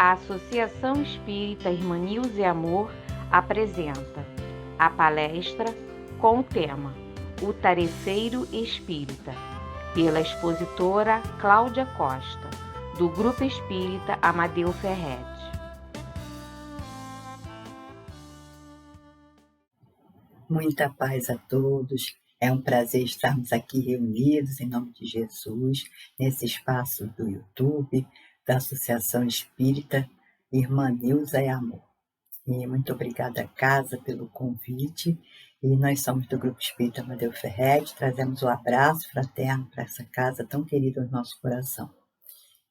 A Associação Espírita Irmã Nilza e Amor apresenta a palestra com o tema O Tarefeiro Espírita, pela expositora Cláudia Costa, do Grupo Espírita Amadeu Ferretti. Muita paz a todos. É um prazer estarmos aqui reunidos em nome de Jesus, nesse espaço do YouTube, da Associação Espírita Irmã Nilza e Amor. E muito obrigada, Casa, pelo convite. E nós somos do Grupo Espírita Amadeu Ferretti, trazemos o abraço fraterno para essa casa tão querida no nosso coração.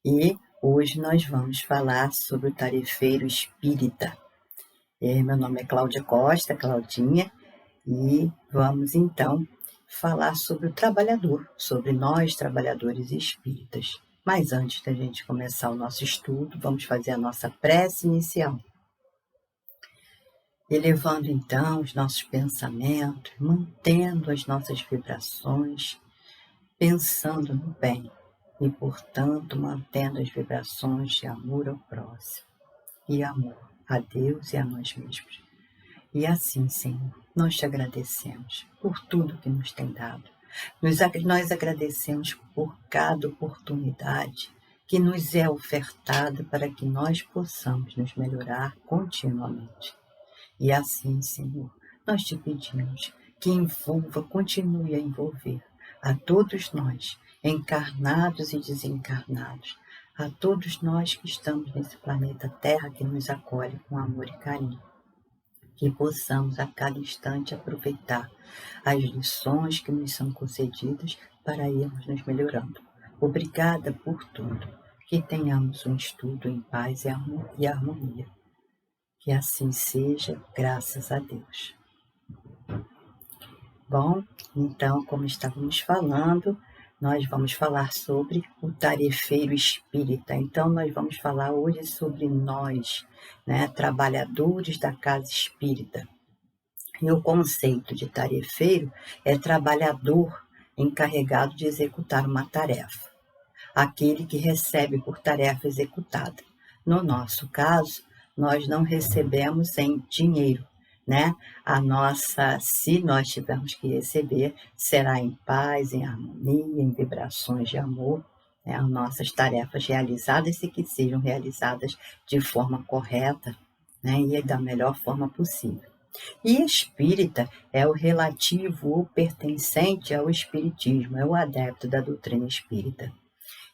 E hoje nós vamos falar sobre o tarefeiro espírita. Meu nome é Cláudia Costa, Claudinha, e vamos então falar sobre o trabalhador, sobre nós trabalhadores espíritas. Mas antes da gente começar o nosso estudo, vamos fazer a nossa prece inicial. Elevando então os nossos pensamentos, mantendo as nossas vibrações, pensando no bem e, portanto, mantendo as vibrações de amor ao próximo e amor a Deus e a nós mesmos. E assim, Senhor, nós te agradecemos por tudo que nos tem dado. Nós agradecemos por cada oportunidade que nos é ofertada para que nós possamos nos melhorar continuamente. E assim, Senhor, nós te pedimos que continue a envolver a todos nós, encarnados e desencarnados, a todos nós que estamos nesse planeta Terra que nos acolhe com amor e carinho. Que possamos a cada instante aproveitar as lições que nos são concedidas para irmos nos melhorando. Obrigada por tudo. Que tenhamos um estudo em paz e harmonia. Que assim seja, graças a Deus. Bom, então, como estávamos falando, nós vamos falar sobre o tarefeiro espírita. Então, nós vamos falar hoje sobre nós, trabalhadores da casa espírita. E o conceito de tarefeiro é trabalhador encarregado de executar uma tarefa. Aquele que recebe por tarefa executada. No nosso caso, nós não recebemos em dinheiro. Se nós tivermos que receber, será em paz, em harmonia, em vibrações de amor, as nossas tarefas realizadas e que sejam realizadas de forma correta, e da melhor forma possível. E espírita é o relativo ou pertencente ao espiritismo, é o adepto da doutrina espírita.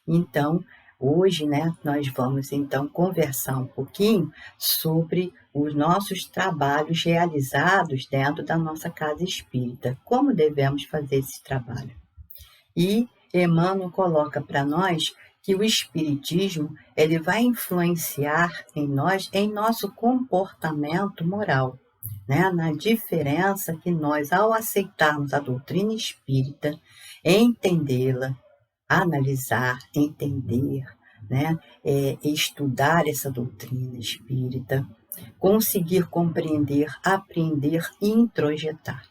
Então, hoje, nós vamos então conversar um pouquinho sobre os nossos trabalhos realizados dentro da nossa casa espírita. Como devemos fazer esse trabalho? E Emmanuel coloca para nós que o espiritismo ele vai influenciar em nós, em nosso comportamento moral, na diferença que nós, ao aceitarmos a doutrina espírita, entendê-la, analisar, entender, estudar essa doutrina espírita, conseguir compreender, aprender e introjetar.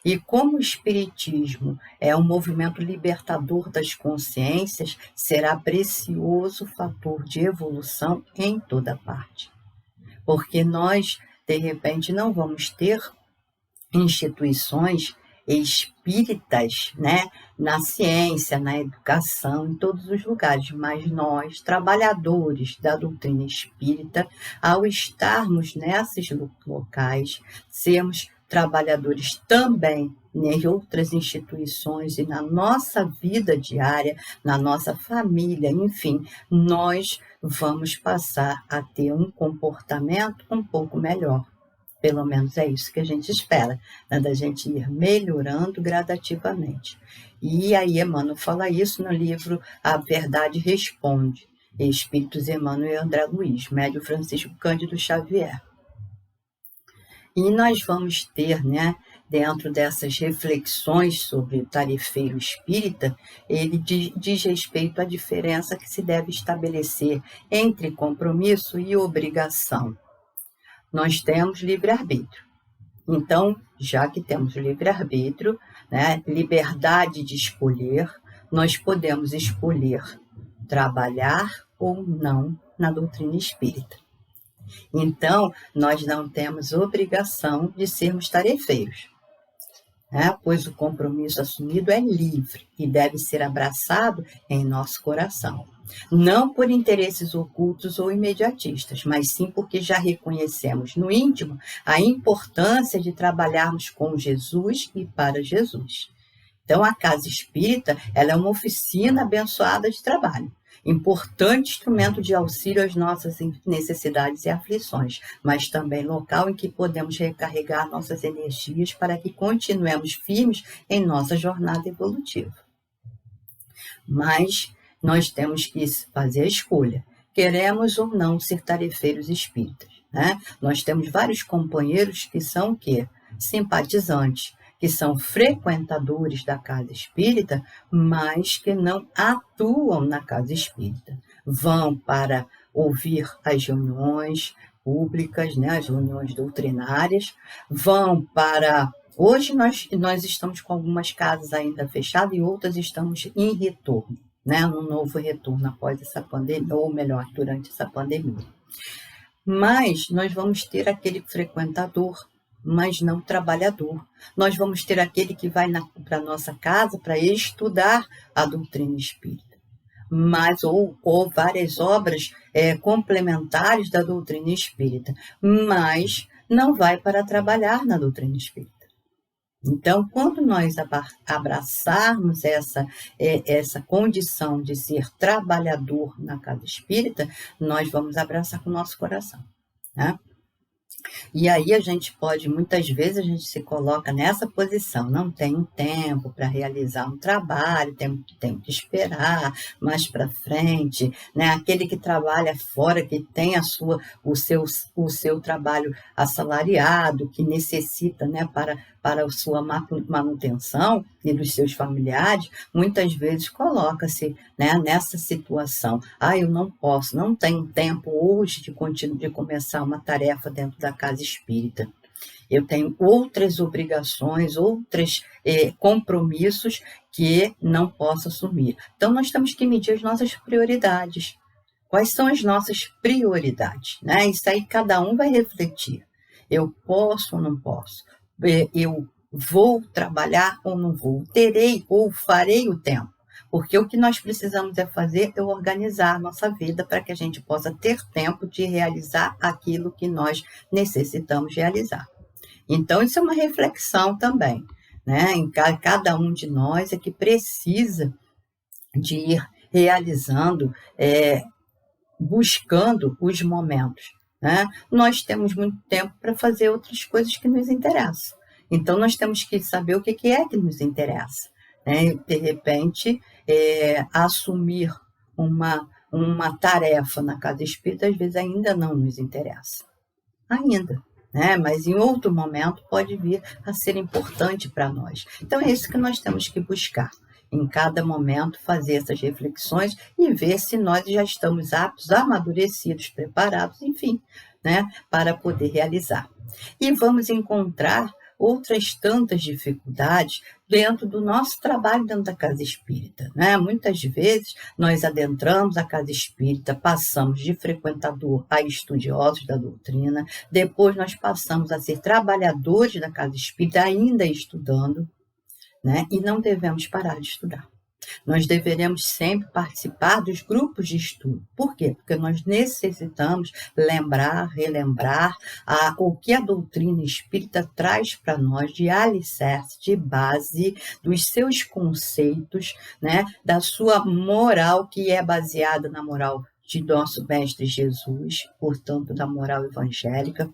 E como o espiritismo é um movimento libertador das consciências, será precioso fator de evolução em toda parte. Porque nós, de repente, não vamos ter instituições espíritas, na ciência, na educação, em todos os lugares, mas nós, trabalhadores da doutrina espírita, ao estarmos nesses locais, sermos trabalhadores também em outras instituições e na nossa vida diária, na nossa família, enfim, nós vamos passar a ter um comportamento um pouco melhor. Pelo menos é isso que a gente espera, da gente ir melhorando gradativamente. E aí Emmanuel fala isso no livro A Verdade Responde, Espíritos Emmanuel e André Luiz, Médio Francisco Cândido Xavier. E nós vamos ter, dentro dessas reflexões sobre o tarefeiro espírita, ele diz respeito à diferença que se deve estabelecer entre compromisso e obrigação. Nós temos livre-arbítrio. Então, já que temos livre-arbítrio, liberdade de escolher, nós podemos escolher trabalhar ou não na doutrina espírita. Então, nós não temos obrigação de sermos tarefeiros, né? Pois o compromisso assumido é livre e deve ser abraçado em nosso coração. Não por interesses ocultos ou imediatistas, mas sim porque já reconhecemos no íntimo a importância de trabalharmos com Jesus e para Jesus. Então, a casa espírita, ela é uma oficina abençoada de trabalho, importante instrumento de auxílio às nossas necessidades e aflições, mas também local em que podemos recarregar nossas energias para que continuemos firmes em nossa jornada evolutiva. Mas nós temos que fazer a escolha. Queremos ou não ser tarefeiros espíritas, né? Nós temos vários companheiros que são o quê? Simpatizantes, que são frequentadores da casa espírita, mas que não atuam na casa espírita. Vão para ouvir as reuniões públicas, né, as reuniões doutrinárias, vão para... Hoje nós estamos com algumas casas ainda fechadas e outras estamos em retorno, né, num novo retorno após essa pandemia, ou melhor, durante essa pandemia. Mas nós vamos ter aquele frequentador, mas não trabalhador. Nós vamos ter aquele que vai para a nossa casa para estudar a doutrina espírita, mas ou várias obras complementares da doutrina espírita, mas não vai para trabalhar na doutrina espírita. Então, quando nós abraçarmos essa condição de ser trabalhador na casa espírita, nós vamos abraçar com o nosso coração, né? E aí a gente pode, muitas vezes a gente se coloca nessa posição, não tenho tempo para realizar um trabalho, tenho que esperar mais para frente, né? Aquele que trabalha fora, que tem o seu trabalho assalariado, que necessita, né, para a sua manutenção e dos seus familiares, muitas vezes coloca-se, né, nessa situação. Eu não posso, não tenho tempo hoje de começar uma tarefa dentro da casa espírita. Eu tenho outras obrigações, outros compromissos que não posso assumir. Então, nós temos que medir as nossas prioridades. Quais são as nossas prioridades, né? Isso aí cada um vai refletir. Eu posso ou não posso? Eu vou trabalhar ou não vou? Terei ou farei o tempo? Porque o que nós precisamos é organizar a nossa vida para que a gente possa ter tempo de realizar aquilo que nós necessitamos realizar. Então, isso é uma reflexão também, né? Em cada um de nós é que precisa de ir realizando, buscando os momentos, né? Nós temos muito tempo para fazer outras coisas que nos interessam. Então, nós temos que saber o que é que nos interessa, né? De repente, assumir uma tarefa na casa espírita, às vezes ainda não nos interessa. Ainda, né? Mas em outro momento pode vir a ser importante para nós. Então, é isso que nós temos que buscar. Em cada momento, fazer essas reflexões e ver se nós já estamos aptos, amadurecidos, preparados, enfim, né, para poder realizar. E vamos encontrar outras tantas dificuldades dentro do nosso trabalho dentro da casa espírita, né? Muitas vezes nós adentramos a casa espírita, passamos de frequentador a estudiosos da doutrina, depois nós passamos a ser trabalhadores da casa espírita, ainda estudando, né? E não devemos parar de estudar. Nós deveremos sempre participar dos grupos de estudo. Por quê? Porque nós necessitamos relembrar o que a doutrina espírita traz para nós de alicerce, de base, dos seus conceitos, né? Da sua moral, que é baseada na moral de nosso Mestre Jesus, portanto, da moral evangélica,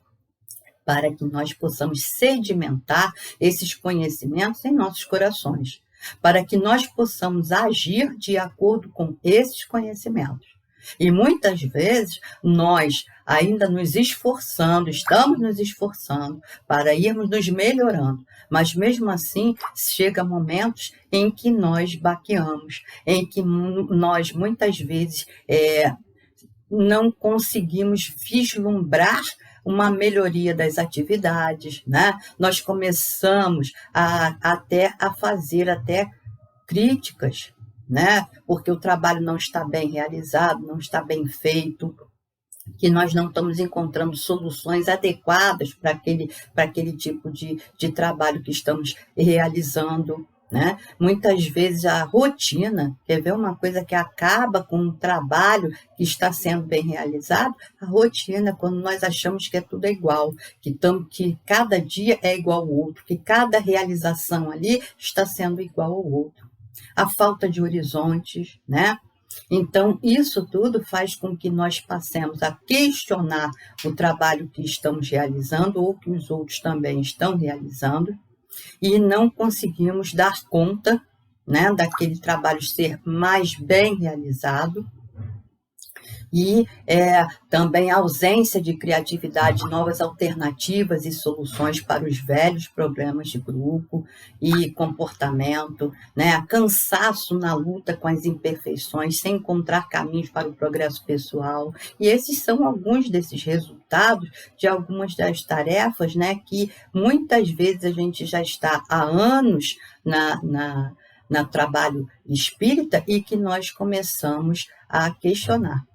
para que nós possamos sedimentar esses conhecimentos em nossos corações, para que nós possamos agir de acordo com esses conhecimentos. E muitas vezes nós ainda estamos nos esforçando para irmos nos melhorando, mas mesmo assim chega momentos em que nós baqueamos, em que nós muitas vezes não conseguimos vislumbrar uma melhoria das atividades, né? Nós começamos a fazer críticas, né? Porque o trabalho não está bem realizado, não está bem feito, que nós não estamos encontrando soluções adequadas para aquele tipo de trabalho que estamos realizando, né? Muitas vezes a rotina, quer ver uma coisa que acaba com um trabalho que está sendo bem realizado? A rotina, quando nós achamos que é tudo igual, que cada dia é igual ao outro, que cada realização ali está sendo igual ao outro. A falta de horizontes, né? Então, isso tudo faz com que nós passemos a questionar o trabalho que estamos realizando ou que os outros também estão realizando e não conseguimos dar conta, né, daquele trabalho ser mais bem realizado. E também a ausência de criatividade, novas alternativas e soluções para os velhos problemas de grupo e comportamento, né? Cansaço na luta com as imperfeições, sem encontrar caminhos para o progresso pessoal. E esses são alguns desses resultados de algumas das tarefas, né, que muitas vezes a gente já está há anos na trabalho espírita e que nós começamos a questionar.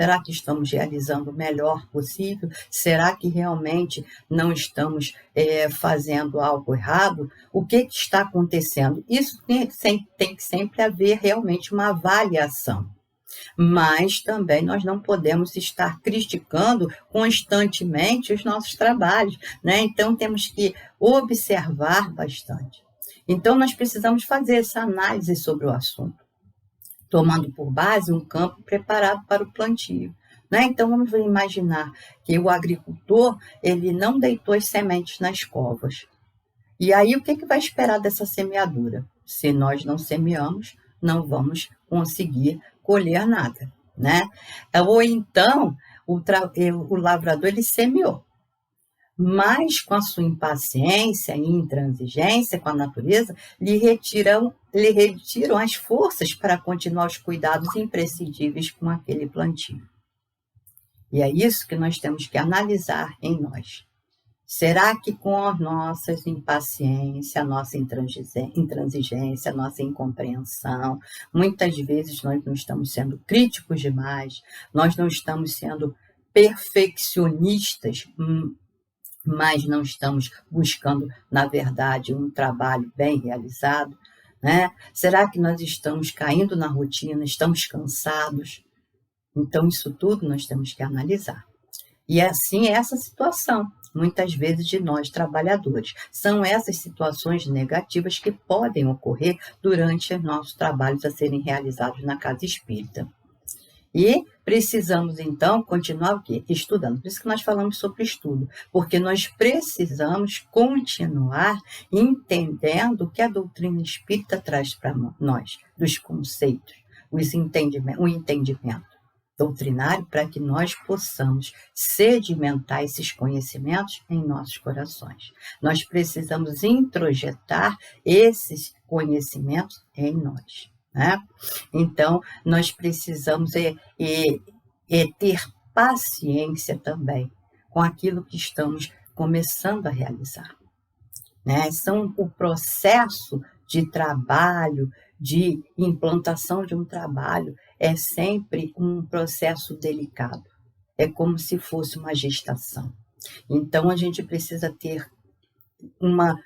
Será que estamos realizando o melhor possível? Será que realmente não estamos fazendo algo errado? O que está acontecendo? Isso tem que sempre haver realmente uma avaliação. Mas também nós não podemos estar criticando constantemente os nossos trabalhos, né? Então temos que observar bastante. Então nós precisamos fazer essa análise sobre o assunto, tomando por base um campo preparado para o plantio, né? Então, vamos imaginar que o agricultor ele não deitou as sementes nas covas. E aí, o que vai esperar dessa semeadura? Se nós não semeamos, não vamos conseguir colher nada, né? Ou então, o lavrador ele semeou, mas com a sua impaciência e intransigência com a natureza, lhe retiram as forças para continuar os cuidados imprescindíveis com aquele plantio. E é isso que nós temos que analisar em nós. Será que com as nossas impaciência, a nossa intransigência, a nossa incompreensão, muitas vezes nós não estamos sendo críticos demais, nós não estamos sendo perfeccionistas, mas não estamos buscando, na verdade, um trabalho bem realizado, né? Será que nós estamos caindo na rotina, estamos cansados? Então, isso tudo nós temos que analisar. E assim é essa situação, muitas vezes, de nós trabalhadores. São essas situações negativas que podem ocorrer durante os nossos trabalhos a serem realizados na casa espírita. E precisamos, então, continuar o quê? Estudando. Por isso que nós falamos sobre estudo, porque nós precisamos continuar entendendo o que a doutrina espírita traz para nós, dos conceitos, o entendimento doutrinário, para que nós possamos sedimentar esses conhecimentos em nossos corações. Nós precisamos introjetar esses conhecimentos em nós, né? Então, nós precisamos ter paciência também com aquilo que estamos começando a realizar, né? O processo de trabalho, de implantação de um trabalho, é sempre um processo delicado. É como se fosse uma gestação. Então, a gente precisa ter uma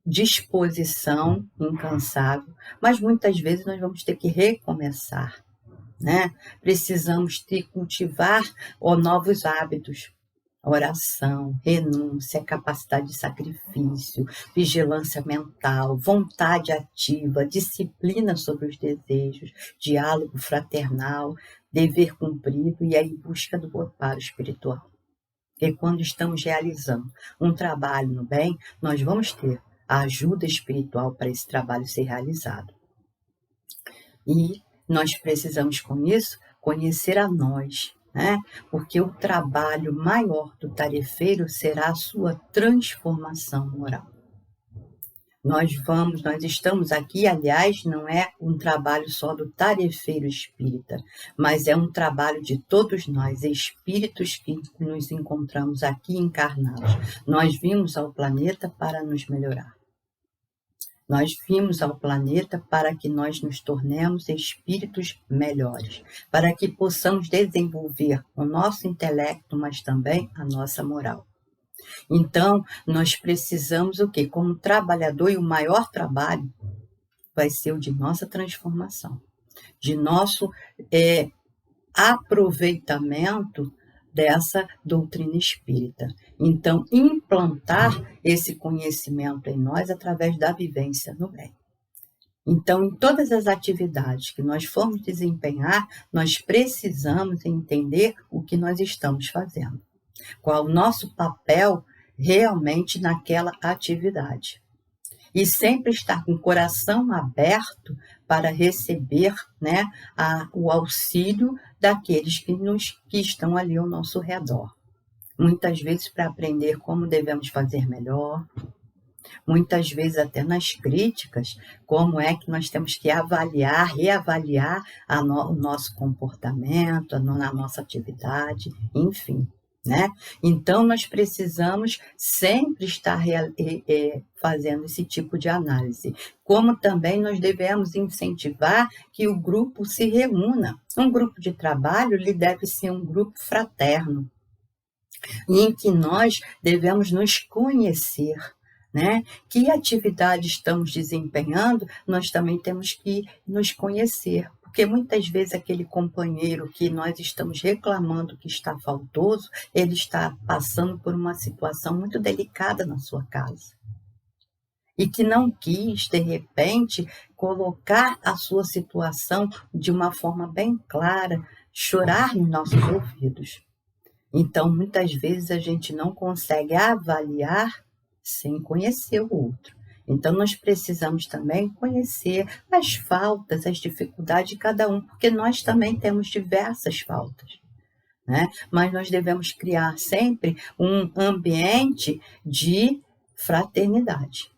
disposição incansável, mas muitas vezes nós vamos ter que recomeçar, né? Precisamos cultivar novos hábitos, oração, renúncia, capacidade de sacrifício, vigilância mental, vontade ativa, disciplina sobre os desejos, diálogo fraternal, dever cumprido e aí busca do amparo espiritual. Porque quando estamos realizando um trabalho no bem, nós vamos ter a ajuda espiritual para esse trabalho ser realizado. E nós precisamos, com isso, conhecer a nós, né? Porque o trabalho maior do tarefeiro será a sua transformação moral. Nós estamos aqui, aliás, não é um trabalho só do tarefeiro espírita, mas é um trabalho de todos nós, espíritos que nos encontramos aqui encarnados. Nós vimos ao planeta para nos melhorar. Nós vimos ao planeta para que nós nos tornemos espíritos melhores, para que possamos desenvolver o nosso intelecto, mas também a nossa moral. Então, nós precisamos o quê? Como trabalhador, e o maior trabalho vai ser o de nossa transformação, de nosso aproveitamento dessa doutrina espírita. Então, implantar esse conhecimento em nós através da vivência no bem. Então, em todas as atividades que nós formos desempenhar, nós precisamos entender o que nós estamos fazendo. Qual o nosso papel realmente naquela atividade. E sempre estar com o coração aberto para receber, né, o auxílio daqueles que estão ali ao nosso redor. Muitas vezes para aprender como devemos fazer melhor, muitas vezes até nas críticas, como é que nós temos que avaliar, reavaliar o nosso comportamento, a nossa atividade, enfim. Né? Então, nós precisamos sempre estar fazendo esse tipo de análise. Como também nós devemos incentivar que o grupo se reúna. Um grupo de trabalho ele deve ser um grupo fraterno, em que nós devemos nos conhecer. Né? Que atividade estamos desempenhando, nós também temos que nos conhecer. Porque muitas vezes aquele companheiro que nós estamos reclamando que está faltoso, ele está passando por uma situação muito delicada na sua casa. E que não quis, de repente, colocar a sua situação de uma forma bem clara, chorar nos nossos ouvidos. Então, muitas vezes a gente não consegue avaliar sem conhecer o outro. Então, nós precisamos também conhecer as faltas, as dificuldades de cada um, porque nós também temos diversas faltas, né? Mas nós devemos criar sempre um ambiente de fraternidade,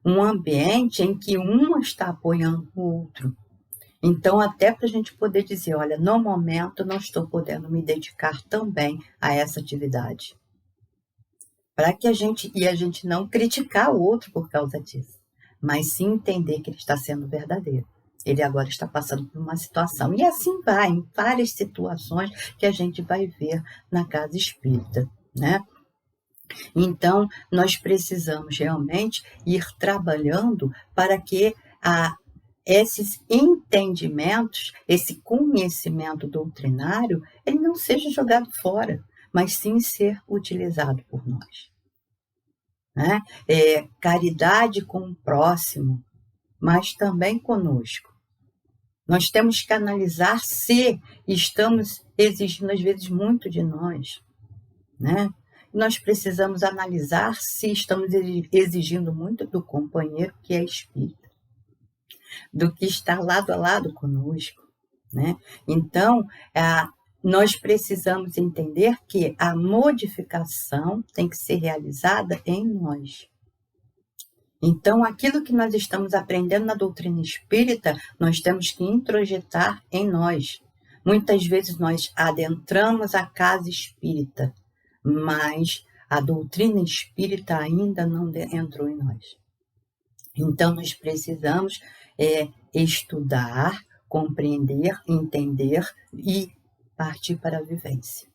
um ambiente em que um está apoiando o outro. Então, até para a gente poder dizer, olha, no momento não estou podendo me dedicar tão bem a essa atividade. Para que a gente não criticar o outro por causa disso, mas sim entender que ele está sendo verdadeiro. Ele agora está passando por uma situação. E assim vai, em várias situações que a gente vai ver na casa espírita, né? Então, nós precisamos realmente ir trabalhando para que esses entendimentos, esse conhecimento doutrinário, ele não seja jogado fora, mas sim ser utilizado por nós. Né? Caridade com o próximo, mas também conosco. Nós temos que analisar se estamos exigindo, às vezes, muito de nós. Né? Nós precisamos analisar se estamos exigindo muito do companheiro que é espírita, do que está lado a lado conosco. Né? Então, nós precisamos entender que a modificação tem que ser realizada em nós. Então, aquilo que nós estamos aprendendo na doutrina espírita, nós temos que introjetar em nós. Muitas vezes nós adentramos a casa espírita, mas a doutrina espírita ainda não entrou em nós. Então, nós precisamos estudar, compreender, entender e partir para a vivência.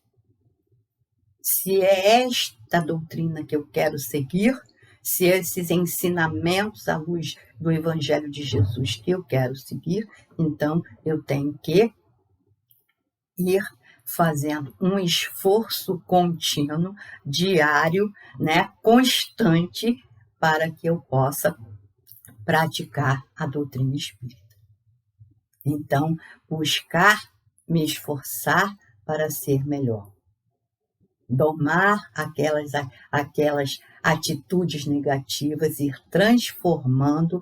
Se é esta doutrina que eu quero seguir, se esses ensinamentos à luz do Evangelho de Jesus que eu quero seguir, então eu tenho que ir fazendo um esforço contínuo, diário, né, constante, para que eu possa praticar a doutrina espírita. Então, buscar me esforçar para ser melhor. Domar aquelas atitudes negativas e ir transformando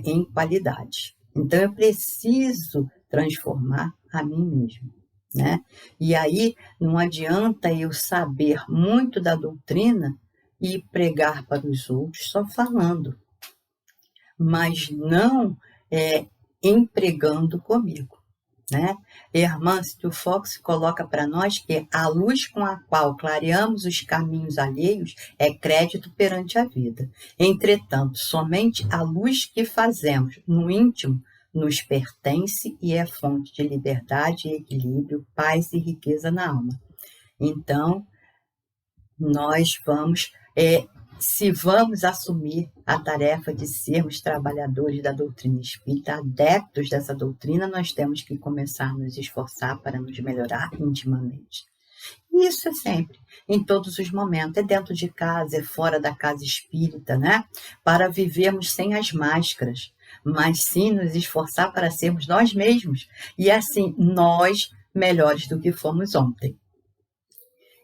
em qualidade. Então, eu preciso transformar a mim mesmo. Né? E aí, não adianta eu saber muito da doutrina e pregar para os outros só falando, mas não empregando comigo. né? Hermance du Fox coloca para nós que a luz com a qual clareamos os caminhos alheios é crédito perante a vida. Entretanto, somente a luz que fazemos no íntimo nos pertence e é fonte de liberdade, equilíbrio, paz e riqueza na alma. Então, nós vamos, se vamos assumir a tarefa de sermos trabalhadores da doutrina espírita, adeptos dessa doutrina, nós temos que começar a nos esforçar para nos melhorar intimamente. E isso é sempre, em todos os momentos, é dentro de casa, é fora da casa espírita, né? Para vivermos sem as máscaras, mas sim nos esforçar para sermos nós mesmos, e assim, nós melhores do que fomos ontem.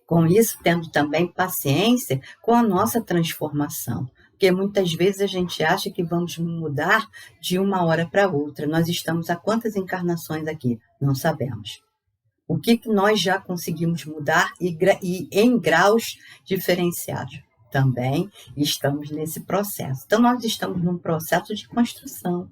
Com isso, tendo também paciência com a nossa transformação, porque muitas vezes a gente acha que vamos mudar de uma hora para outra. Nós estamos há quantas encarnações aqui? Não sabemos. O que nós já conseguimos mudar e em graus diferenciados? Também estamos nesse processo. Então, nós estamos num processo de construção,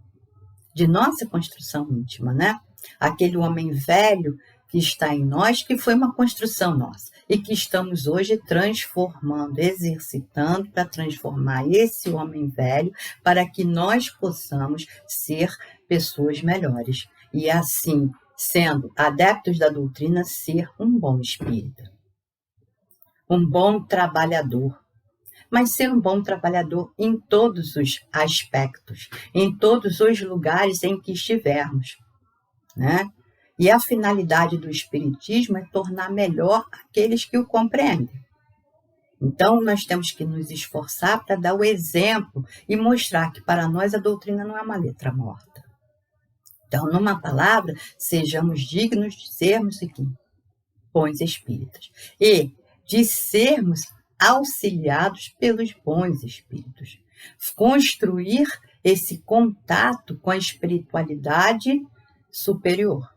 de nossa construção íntima, né? Aquele homem velho que está em nós, que foi uma construção nossa, e que estamos hoje transformando, exercitando para transformar esse homem velho, para que nós possamos ser pessoas melhores. E assim, sendo adeptos da doutrina, ser um bom espírita, um bom trabalhador. Mas ser um bom trabalhador em todos os aspectos, em todos os lugares em que estivermos, né? E a finalidade do Espiritismo é tornar melhor aqueles que o compreendem. Então, nós temos que nos esforçar para dar o exemplo e mostrar que para nós a doutrina não é uma letra morta. Então, numa palavra, sejamos dignos de sermos bons espíritas e de sermos auxiliados pelos bons espíritos. Construir esse contato com a espiritualidade superior.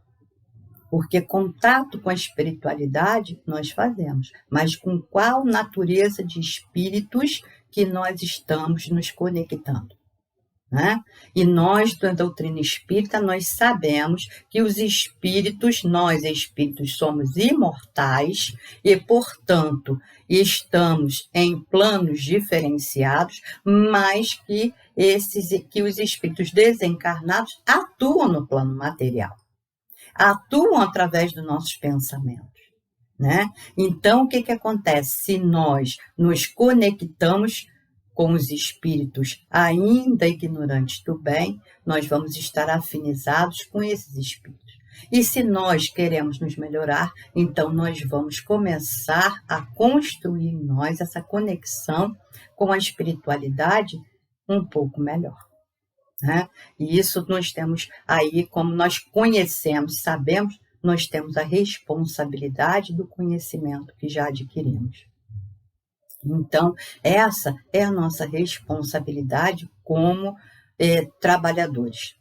Porque contato com a espiritualidade nós fazemos, mas com qual natureza de espíritos que nós estamos nos conectando, né? E nós, da doutrina espírita, nós sabemos que os espíritos, nós espíritos somos imortais e, portanto, estamos em planos diferenciados, mas que os espíritos desencarnados atuam no plano material. Atuam através dos nossos pensamentos, né? Então, o que acontece? Se nós nos conectamos com os espíritos ainda ignorantes do bem, nós vamos estar afinizados com esses espíritos. E se nós queremos nos melhorar, então nós vamos começar a construir em nós essa conexão com a espiritualidade um pouco melhor. Né? E isso nós temos aí, como nós conhecemos, sabemos, nós temos a responsabilidade do conhecimento que já adquirimos. Então, essa é a nossa responsabilidade como trabalhadores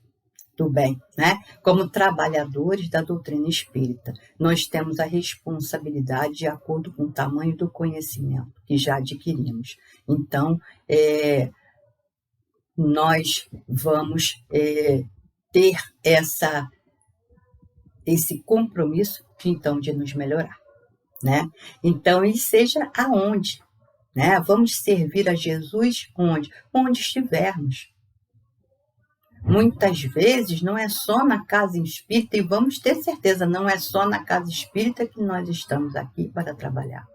do bem, né? Como trabalhadores da doutrina espírita. Nós temos a responsabilidade de acordo com o tamanho do conhecimento que já adquirimos. Então, nós vamos ter esse compromisso, então, de nos melhorar, né? Então, e seja aonde, né? Vamos servir a Jesus onde? Onde estivermos. Muitas vezes não é só na casa espírita, e vamos ter certeza, não é só na casa espírita que nós estamos aqui para trabalhar.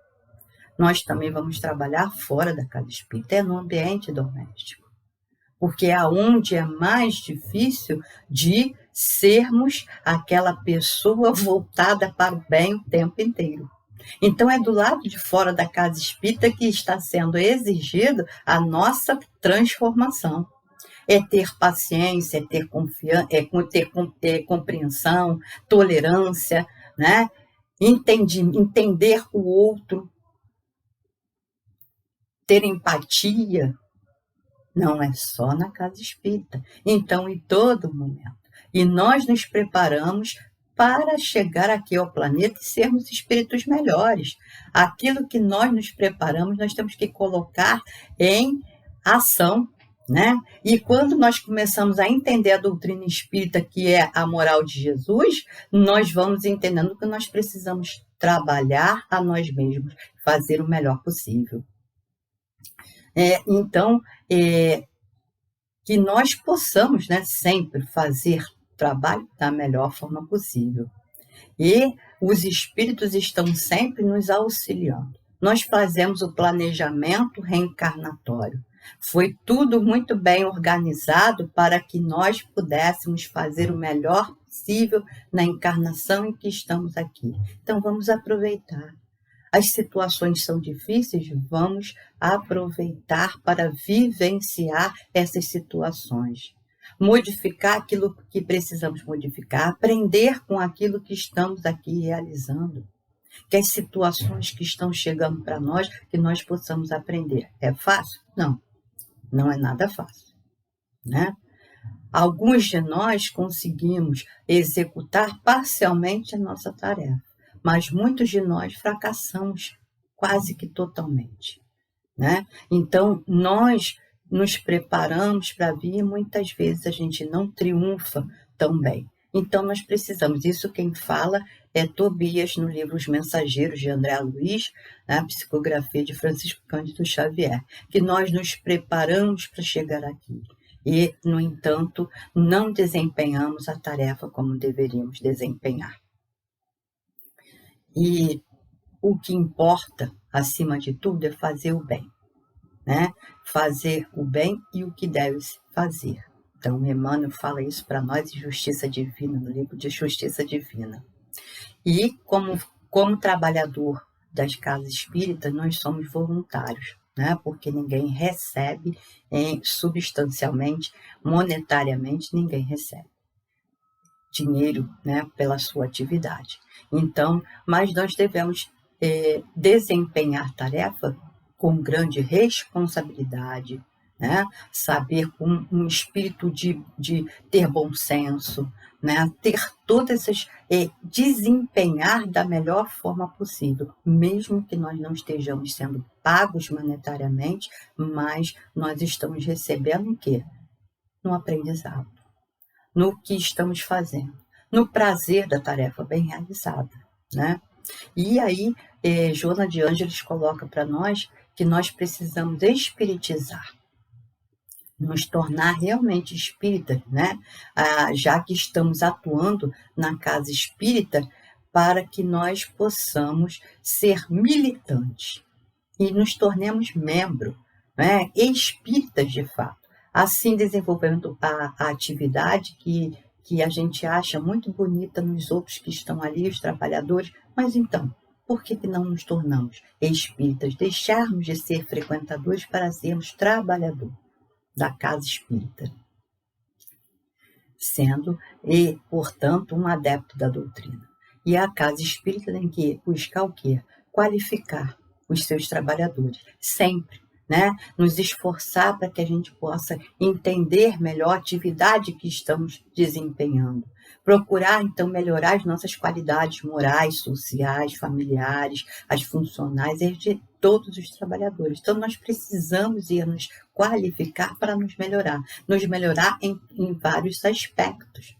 Nós também vamos trabalhar fora da casa espírita, é no ambiente doméstico. Porque é onde é mais difícil de sermos aquela pessoa voltada para o bem o tempo inteiro. Então, é do lado de fora da casa espírita que está sendo exigido a nossa transformação. É ter paciência, é ter confiança, ter compreensão, tolerância, né? Entender o outro, ter empatia. Não é só na casa espírita. Então, em todo momento. E nós nos preparamos para chegar aqui ao planeta e sermos espíritos melhores. Aquilo que nós nos preparamos, nós temos que colocar em ação. né? E quando nós começamos a entender a doutrina espírita, que é a moral de Jesus, nós vamos entendendo que nós precisamos trabalhar a nós mesmos, fazer o melhor possível. Então, que nós possamos, né, sempre fazer trabalho da melhor forma possível. E os espíritos estão sempre nos auxiliando. Nós fazemos o planejamento reencarnatório. Foi tudo muito bem organizado para que nós pudéssemos fazer o melhor possível na encarnação em que estamos aqui. Então, vamos aproveitar. As situações são difíceis, vamos aproveitar para vivenciar essas situações. Modificar aquilo que precisamos modificar, aprender com aquilo que estamos aqui realizando. Que as situações que estão chegando para nós, que nós possamos aprender. É fácil? Não, não é nada fácil, né? Alguns de nós conseguimos executar parcialmente a nossa tarefa, mas muitos de nós fracassamos quase que totalmente, né? Então, nós nos preparamos para vir e muitas vezes a gente não triunfa tão bem. Então, nós precisamos, isso quem fala é Tobias, no livro Os Mensageiros, de André Luiz, a psicografia de Francisco Cândido Xavier, que nós nos preparamos para chegar aqui. E, no entanto, não desempenhamos a tarefa como deveríamos desempenhar. E o que importa, acima de tudo, é fazer o bem, né? Fazer o bem e o que deve se fazer. Então, Emmanuel fala isso para nós em Justiça Divina, no livro de Justiça Divina. E, como trabalhador das casas espíritas, nós somos voluntários, né? Porque ninguém recebe substancialmente, monetariamente, ninguém recebe dinheiro, né, pela sua atividade. Então, mas nós devemos desempenhar tarefa com grande responsabilidade, né? Saber com um espírito de ter bom senso, né? Ter todas essas, desempenhar da melhor forma possível, mesmo que nós não estejamos sendo pagos monetariamente, mas nós estamos recebendo o quê? No aprendizado, no que estamos fazendo, no prazer da tarefa bem realizada, né? E aí, Joana de Ângeles coloca para nós que nós precisamos espiritizar, nos tornar realmente espíritas, né? Já que estamos atuando na casa espírita, para que nós possamos ser militantes e nos tornemos membros, né? Espíritas de fato. Assim, desenvolvendo a atividade que a gente acha muito bonita nos outros que estão ali, os trabalhadores, mas então, por que não nos tornamos espíritas? Deixarmos de ser frequentadores para sermos trabalhadores da casa espírita, sendo, e, portanto, um adepto da doutrina. E a casa espírita tem que buscar o quê? Qualificar os seus trabalhadores, sempre, né? Nos esforçar para que a gente possa entender melhor a atividade que estamos desempenhando. Procurar, então, melhorar as nossas qualidades morais, sociais, familiares, as funcionais e de todos os trabalhadores. Então, nós precisamos ir nos qualificar para nos melhorar em vários aspectos.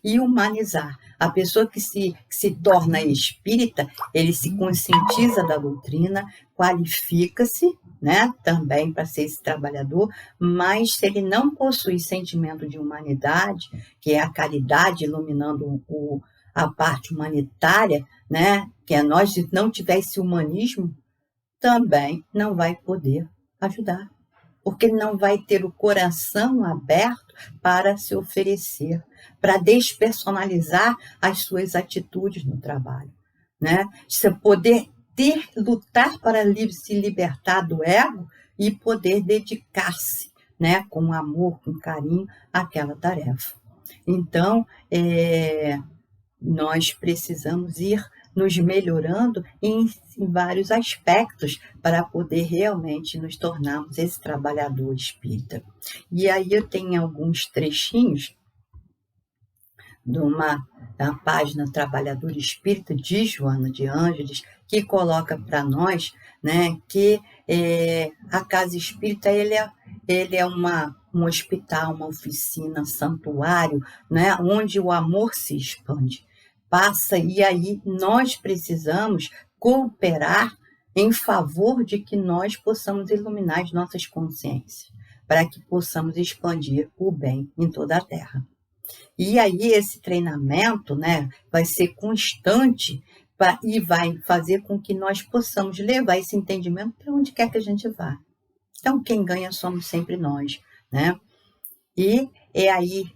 E humanizar. A pessoa que se torna espírita, ele se conscientiza da doutrina, qualifica-se, né, também para ser esse trabalhador, mas se ele não possui sentimento de humanidade, que é a caridade iluminando a parte humanitária, né, que é nós, se não tiver esse humanismo, também não vai poder ajudar, porque ele não vai ter o coração aberto para se oferecer, para despersonalizar as suas atitudes no trabalho, né? Você poder lutar para se libertar do ego e poder dedicar-se, né, com amor, com carinho, àquela tarefa. Então, nós precisamos ir nos melhorando em vários aspectos para poder realmente nos tornarmos esse trabalhador espírita. E aí eu tenho alguns trechinhos da página Trabalhador Espírita, de Joana de Ângeles, que coloca para nós, né, que a casa espírita ele é um hospital, uma oficina, santuário, né, onde o amor se expande. E aí nós precisamos cooperar em favor de que nós possamos iluminar as nossas consciências, para que possamos expandir o bem em toda a Terra. E aí esse treinamento, né, vai ser constante e vai fazer com que nós possamos levar esse entendimento para onde quer que a gente vá. Então, quem ganha somos sempre nós, né? E é aí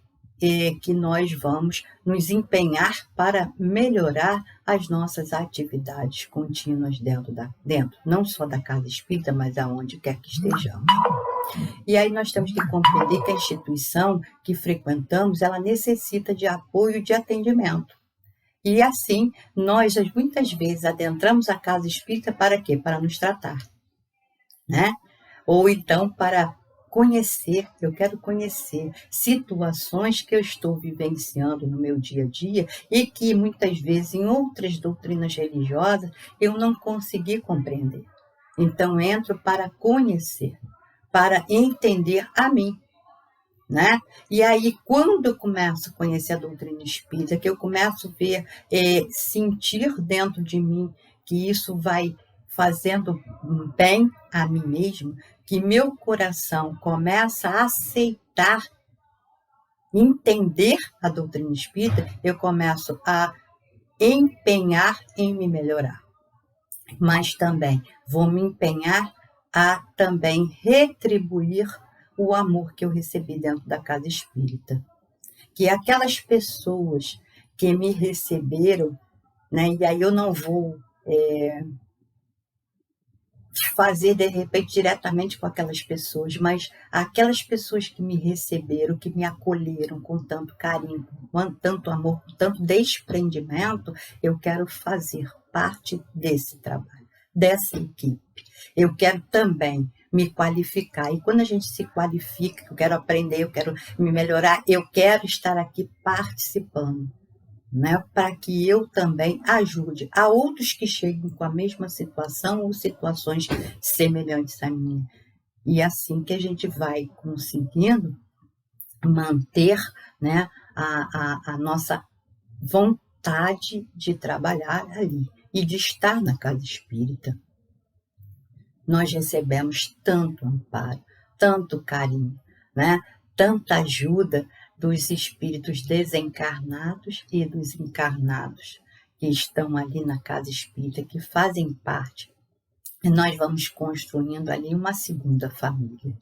que nós vamos nos empenhar para melhorar as nossas atividades contínuas dentro não só da casa espírita, mas aonde quer que estejamos. E aí nós temos que compreender que a instituição que frequentamos, ela necessita de apoio e de atendimento. E assim, nós muitas vezes adentramos a casa espírita para quê? Para nos tratar, né? Ou então para conhecer, eu quero conhecer situações que eu estou vivenciando no meu dia a dia e que muitas vezes em outras doutrinas religiosas eu não consegui compreender. Então entro para conhecer, para entender a mim, né? E aí, quando eu começo a conhecer a doutrina espírita, que eu começo a ver, sentir dentro de mim que isso vai fazendo bem a mim mesmo, que meu coração começa a aceitar, entender a doutrina espírita, eu começo a empenhar em me melhorar. Mas também vou me empenhar a também retribuir o amor que eu recebi dentro da casa espírita. Que aquelas pessoas que me receberam, né, e aí eu não vou fazer, de repente, diretamente com aquelas pessoas, mas aquelas pessoas que me receberam, que me acolheram com tanto carinho, com tanto amor, com tanto desprendimento, eu quero fazer parte desse trabalho, dessa equipe. Eu quero também me qualificar. E quando a gente se qualifica, eu quero aprender, eu quero me melhorar, eu quero estar aqui participando, né, para que eu também ajude a outros que cheguem com a mesma situação ou situações semelhantes à minha. E assim que a gente vai conseguindo manter, né, a nossa vontade de trabalhar ali e de estar na casa espírita. Nós recebemos tanto amparo, tanto carinho, né, tanta ajuda dos espíritos desencarnados e dos encarnados que estão ali na casa espírita, que fazem parte. E nós vamos construindo ali uma segunda família.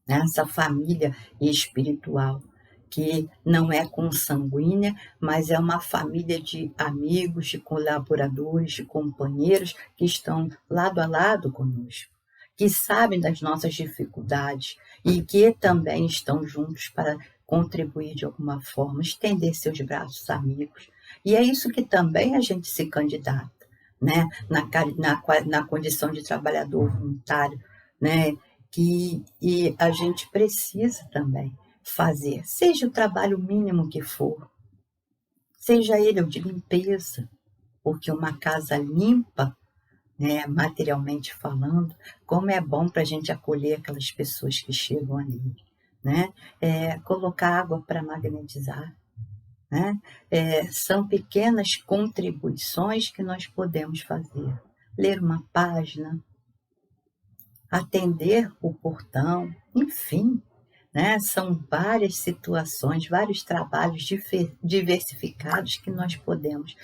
Essa família espiritual, que não é consanguínea, mas é uma família de amigos, de colaboradores, de companheiros que estão lado a lado conosco, que sabem das nossas dificuldades e que também estão juntos para contribuir de alguma forma, estender seus braços amigos. E é isso que também a gente se candidata, né? Na condição de trabalhador voluntário, né? E a gente precisa também fazer, seja o trabalho mínimo que for, seja ele o de limpeza, porque uma casa limpa, né, materialmente falando, como é bom para a gente acolher aquelas pessoas que chegam ali, né? Colocar água para magnetizar, né? São pequenas contribuições que nós podemos fazer. Ler uma página, atender o portão, enfim, né? São várias situações, vários trabalhos diversificados que nós podemos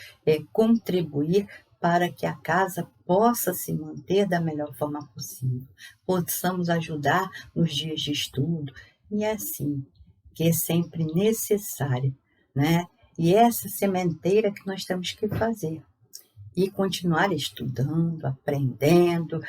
contribuir para que a casa possa se manter da melhor forma possível, possamos ajudar nos dias de estudo, e é assim que é sempre necessário, né? E essa sementeira que nós temos que fazer, e continuar estudando, aprendendo,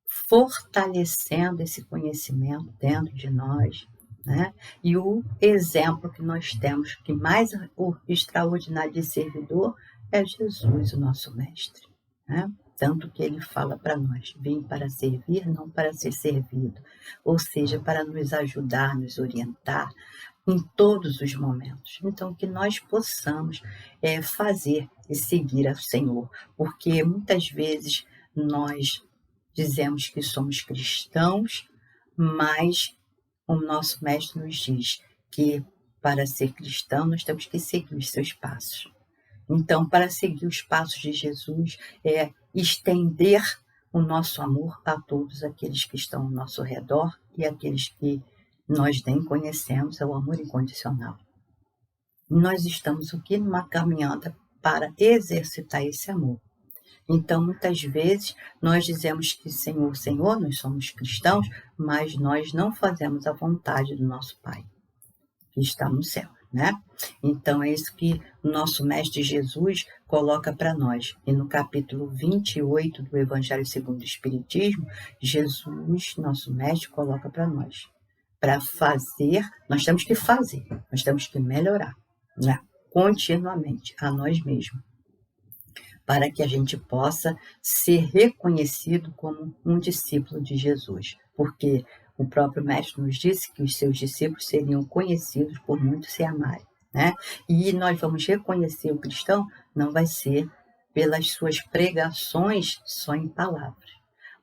fortalecendo esse conhecimento dentro de nós, né? E o exemplo que nós temos, que mais o extraordinário de servidor, é Jesus, o nosso mestre, né? Tanto que ele fala para nós: vim para servir, não para ser servido, ou seja, para nos ajudar, nos orientar em todos os momentos. Então, que nós possamos fazer e seguir ao Senhor, porque muitas vezes nós dizemos que somos cristãos, mas o nosso mestre nos diz que para ser cristão nós temos que seguir os seus passos. Então, para seguir os passos de Jesus é estender o nosso amor a todos aqueles que estão ao nosso redor e aqueles que nós nem conhecemos, é o amor incondicional. Nós estamos aqui numa caminhada para exercitar esse amor. Então, muitas vezes, nós dizemos que Senhor, Senhor, nós somos cristãos, mas nós não fazemos a vontade do nosso Pai, que está no céu, né? Então, é isso que o nosso Mestre Jesus coloca para nós. E no capítulo 28 do Evangelho segundo o Espiritismo, Jesus, nosso Mestre, coloca para nós. Para fazer, nós temos que fazer, nós temos que melhorar, né? Continuamente, a nós mesmos, para que a gente possa ser reconhecido como um discípulo de Jesus. Porque o próprio Mestre nos disse que os seus discípulos seriam conhecidos por muitos se amarem, né? E nós vamos reconhecer o cristão, não vai ser pelas suas pregações só em palavras,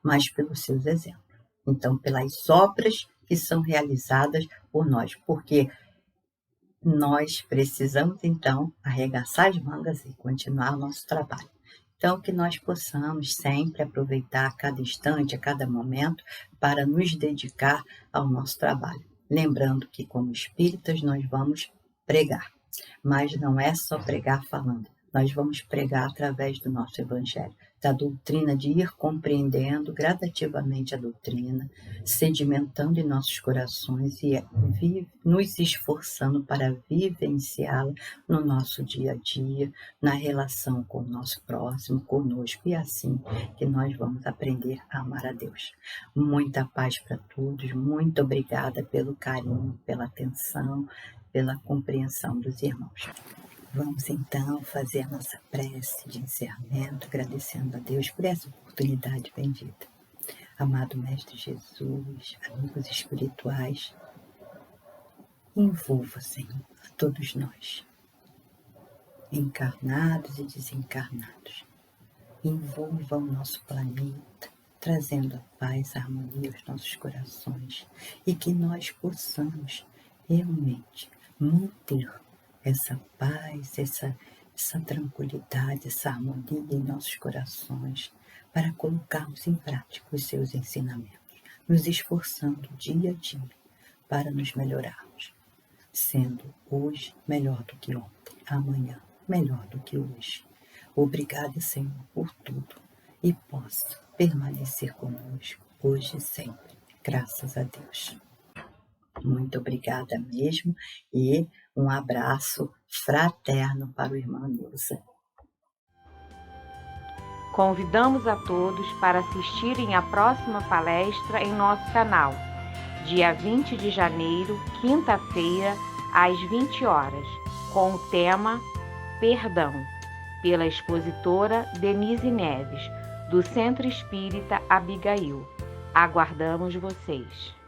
mas pelos seus exemplos. Então, pelas obras que são realizadas por nós, porque nós precisamos, então, arregaçar as mangas e continuar o nosso trabalho. Então, que nós possamos sempre aproveitar a cada instante, a cada momento, para nos dedicar ao nosso trabalho. Lembrando que, como espíritas, nós vamos pregar, mas não é só pregar falando. Nós vamos pregar através do nosso Evangelho, da doutrina, de ir compreendendo gradativamente a doutrina, sedimentando em nossos corações e nos esforçando para vivenciá-la no nosso dia a dia, na relação com o nosso próximo, conosco, e assim que nós vamos aprender a amar a Deus. Muita paz para todos, muito obrigada pelo carinho, pela atenção, pela compreensão dos irmãos. Vamos então fazer a nossa prece de encerramento, agradecendo a Deus por essa oportunidade bendita. Amado Mestre Jesus, amigos espirituais, envolva, Senhor, a todos nós, encarnados e desencarnados. Envolva o nosso planeta, trazendo a paz, a harmonia aos nossos corações, e que nós possamos realmente manter essa paz, essa tranquilidade, essa harmonia em nossos corações, para colocarmos em prática os seus ensinamentos, nos esforçando dia a dia para nos melhorarmos, sendo hoje melhor do que ontem, amanhã melhor do que hoje. Obrigada, Senhor, por tudo, e possa permanecer conosco hoje e sempre, graças a Deus. Muito obrigada mesmo, e um abraço fraterno para o irmão Nilson. Convidamos a todos para assistirem à próxima palestra em nosso canal, dia 20 de janeiro, quinta-feira, às 20 horas, com o tema Perdão, pela expositora Denise Neves, do Centro Espírita Abigail. Aguardamos vocês!